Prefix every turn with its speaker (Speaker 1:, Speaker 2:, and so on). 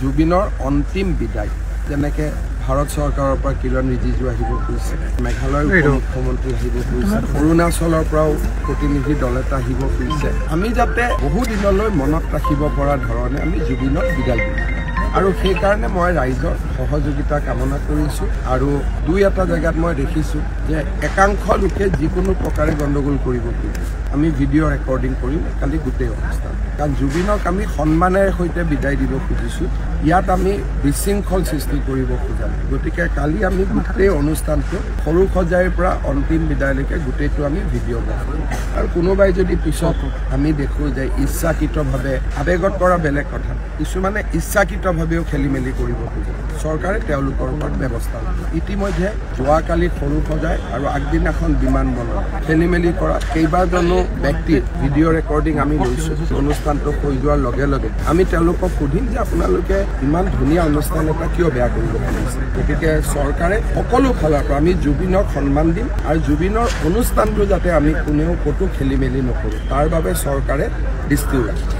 Speaker 1: জুবিনৰ অন্তিম বিদায় যেনেকৈ ভাৰত চৰকাৰৰ পৰা কিৰণ ৰিজিজু আহিব খুজিছে, মেঘালয়ৰ মুখ্যমন্ত্ৰী আহিব খুজিছে, অৰুণাচলৰ পৰাও প্ৰতিনিধি দল এটা আহিব খুজিছে। আমি যাতে বহু দিনলৈ মনত ৰাখিব পৰা ধৰণে আমি জুবিনক বিদায় দিম আৰু সেইকাৰণে মই ৰাইজৰ সহযোগিতা কামনা কৰিছোঁ। আৰু দুই এটা জেগাত মই দেখিছোঁ যে একাংশ লোকে যিকোনো প্ৰকাৰে গণ্ডগোল কৰিব খোজে। আমি ভিডিঅ' ৰেকৰ্ডিং কৰিম কালি গোটেই অনুষ্ঠান, কাৰণ জুবিনক আমি সন্মানেৰে সৈতে বিদায় দিব খুজিছোঁ। ইয়াত আমি বিশৃংখল সৃষ্টি কৰিব খোজা নাই। গতিকে কালি আমি গোটেই অনুষ্ঠানটো সৰু সজাইৰ পৰা অন্তিম বিদায়লৈকে গোটেইটো আমি ভিডিঅ' বনাম। আৰু কোনোবাই যদি পিছত আমি দেখোঁ যে ইচ্ছাকৃতভাৱে আৱেগত কৰা বেলেগ কথা, কিছুমানে ইচ্ছাকৃতভাৱেও খেলি মেলি কৰিব খোজে, চৰকাৰে তেওঁলোকৰ ওপৰত ব্যৱস্থা ল'ব। ইতিমধ্যে যোৱাকালি সৰু সজাই আৰু আগদিনাখন বিমানবন্দৰ খেলি মেলি কৰা কেইবাজনো ব্যক্তিৰ ভিডিঅ' ৰেকৰ্ডিং আমি লৈছোঁ। অনুষ্ঠানটো হৈ যোৱাৰ লগে লগে আমি তেওঁলোকক সুধিম যে আপোনালোকে ইমান ধুনীয়া অনুষ্ঠান এটা কিয় বেয়া কৰিব খুজিছে। গতিকে চৰকাৰে সকলো ফালৰ পৰা আমি জুবিনক সন্মান দিম আৰু জুবিনৰ অনুষ্ঠানটো যাতে আমি কোনেও ক'তো খেলি মেলি নকৰোঁ তাৰ বাবে চৰকাৰে দৃষ্টি ৰাখিব।